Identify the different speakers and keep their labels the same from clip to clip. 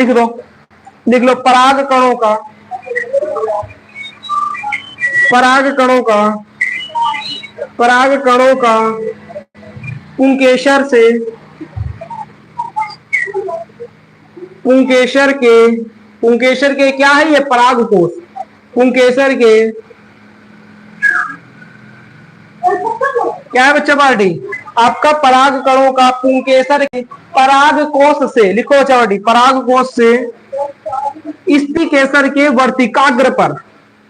Speaker 1: लिख दो, लिख लो पराग कणों का, पराग कणों का, पराग कणों का पुंकेसर से, पुंकेसर के, पुंकेसर के क्या है ये पराग कोश, पुंकेसर के क्या है बच्चा पार्टी आपका पराग कणों का पुंकेसर के पराग कोश से, लिखो बच्चा पार्टी पराग कोश से स्त्री केसर के वर्तिकाग्र पर,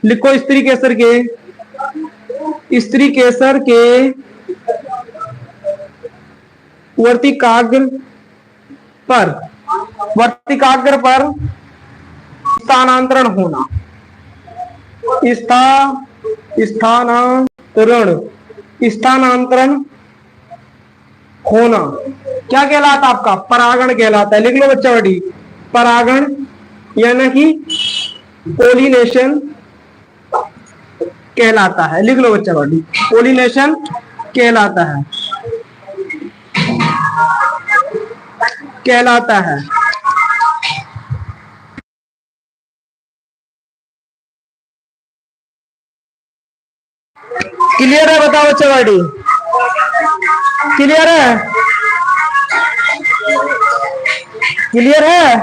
Speaker 1: लिखो स्त्री केसर के, स्त्री केसर के वर्तिकाग्र पर, वर्तिकाग्र पर स्थानांतरण होना, स्थानांतरण, स्थानांतरण होना क्या कहलाता आपका परागण कहलाता है। लिख लो बच्चा बड़ी परागण यानी कि पोलिनेशन कहलाता है। लिख लो बच्चा बड़ी पोलिनेशन कहलाता है, कहलाता है। क्लियर है बताओ बच्चा बड़ी, क्लियर है, क्लियर है,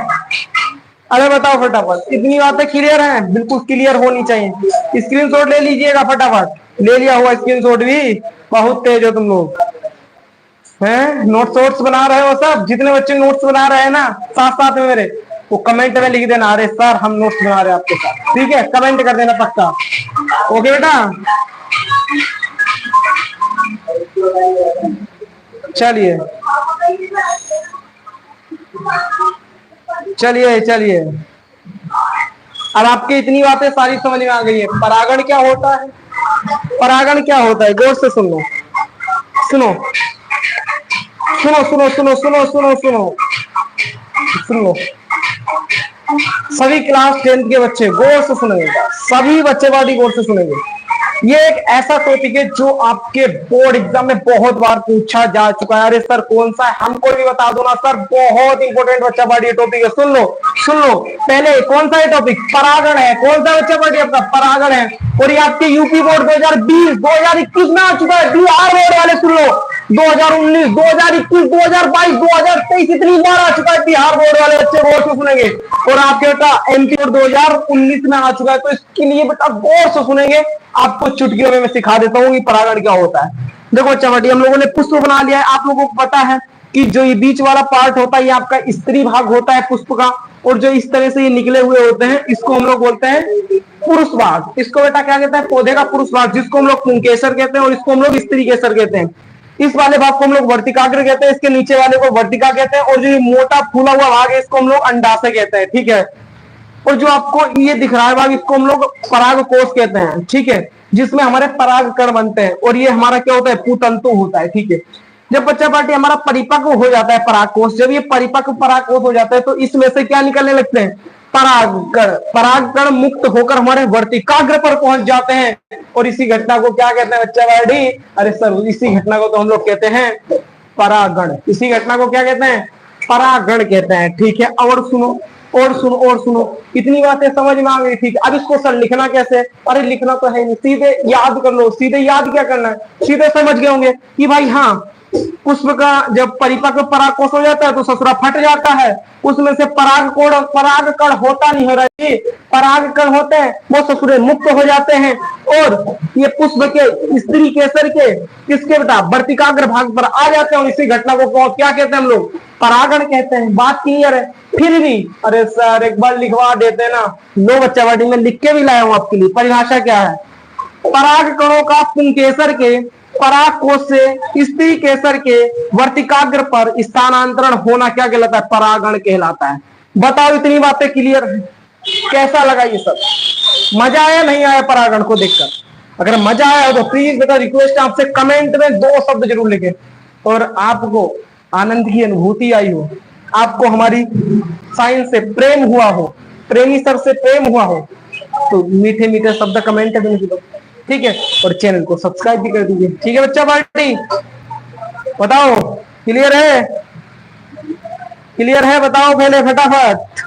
Speaker 1: अरे बताओ फटाफट, इतनी बातें क्लियर हैं, बिल्कुल क्लियर होनी चाहिए। स्क्रीनशॉट ले लीजिएगा फटाफट, ले लिया हुआ स्क्रीनशॉट भी, बहुत तेज हो तुम लोग हैं, नोट्स वोट्स बना रहे हो सब, जितने बच्चे नोट्स बना रहे हैं ना साथ साथ में मेरे, वो कमेंट में लिख देना अरे सर हम नोट्स बना रहे हैं आपके साथ, ठीक है, कमेंट कर देना पक्का, ओके बेटा। चलिए चलिए चलिए, अब आपकी इतनी बातें सारी समझ में आ गई है। परागण क्या होता है, परागण क्या होता है, गौर से सुन लो, सुनो सुनो सुनो सुनो सुनो सुनो सुनो सुन लो, सभी क्लास 10th के बच्चे गौर से सुनेंगे, सभी बच्चे बाटी गौर से सुनेंगे। ये एक ऐसा टॉपिक है जो आपके बोर्ड एग्जाम में बहुत बार पूछा जा चुका है। अरे सर कौन सा है, हमको भी बता दो ना सर, बहुत इंपॉर्टेंट बच्चा पार्टी टॉपिक है, सुन लो सुन लो। पहले कौन सा है टॉपिक, परागण है, कौन सा बच्चा पार्टी आपका परागण है, और ये आपके यूपी बोर्ड 2020 2021 में आ चुका है, बिहार बोर्ड वाले सुन लो, 2019 2021 2022 2023 इतनी बार आ चुका है, बिहार बोर्ड वाले बच्चे गौर से सुनेंगे। और आपके बेटा एमपी बोर्ड 2019 में आ चुका है, तो इसके लिए बेटा गौर से सुनेंगे। आपको चुटकियों में मैं सिखा देता हूँ कि परागण क्या होता है। देखो अच्छा बेटी, हम लोगों ने पुष्प बना लिया है, आप लोगों को पता है कि जो ये बीच वाला पार्ट होता है ये आपका स्त्री भाग होता है पुष्प का, और जो इस तरह से ये निकले हुए होते हैं इसको हम लोग बोलते हैं पुरुष भाग। इसको बेटा क्या कहते हैं, पौधे का पुरुष भाग, जिसको हम लोग पुंकेसर कहते हैं, और इसको हम लोग स्त्री केसर कहते हैं। इस वाले भाग को हम लोग वर्तिकाग्र कहते हैं, इसके नीचे वाले को वर्तिका कहते हैं, और जो ये मोटा फूला हुआ भाग है इसको हम लोग अंडाशय कहते हैं, ठीक है। और जो आपको ये दिख रहा है भाग इसको हम लोग पराग कोश कहते हैं, ठीक है, जिसमें हमारे पराग कण बनते हैं, और ये हमारा क्या होता है पुतंतु होता है, ठीक है। जब बच्चा पार्टी हमारा परिपक्व हो जाता है परागकोश, जब ये परिपक्व परागकोश हो जाता है तो इसमें से क्या निकलने लगते हैं, परागकण, परागकण मुक्त होकर हमारे वर्तिकाग्र पर पहुंच जाते हैं, और इसी घटना को क्या कहते हैं बच्चा पार्टी, अरे सर इसी घटना को तो हम लोग कहते हैं परागण, इसी घटना को क्या कहते हैं परागण कहते हैं, ठीक है। और सुनो और सुनो और सुनो, इतनी बातें समझ में आ गई, ठीक है। अब इसको सर लिखना कैसे, अरे लिखना तो है नहीं, सीधे याद कर लो, सीधे याद क्या करना है, सीधे समझ गए होंगे कि भाई हाँ पुष्प का जब परिपक्व परागकोश हो जाता है तो ससुरा फट जाता है, उसमें से परागकण होता नहीं, हो रहा है परागकण होते हैं वो ससुरे मुक्त हो जाते हैं, और ये पुष्प के स्त्री केसर के किसके बेटा वर्तिकाग्र भाग पर आ जाते हैं, और इसी घटना को क्या कहते हैं हम लोग परागण कहते हैं। बात क्लियर है, फिर भी अरे सर एक बार लिखवा देते ना, लो बच्चा बाटी में लिख के भी लाया हूं आपके लिए। परिभाषा क्या है, पराग कणों का पुंकेसर के परागकोश से स्त्री केसर के वर्तिकाग्र पर स्थानांतरण होना क्या कहलाता है, परागण कहलाता है। बताओ इतनी बातें क्लियर है, कैसा लगा ये सब, मजा आया नहीं आया परागण को देखकर? अगर मजा आया तो प्लीज बेटा रिक्वेस्ट आपसे कमेंट में 2 शब्द जरूर लिखें, और आपको आनंद की अनुभूति आई हो, आपको हमारी साइंस से प्रेम हुआ हो, प्रेमी सर से प्रेम हुआ हो, तो मीठे मीठे शब्द कमेंट में लिख दो, ठीक है। और चैनल को सब्सक्राइब भी कर दीजिए, ठीक है बच्चा पार्टी। बताओ क्लियर है, क्लियर है बताओ पहले फटाफट।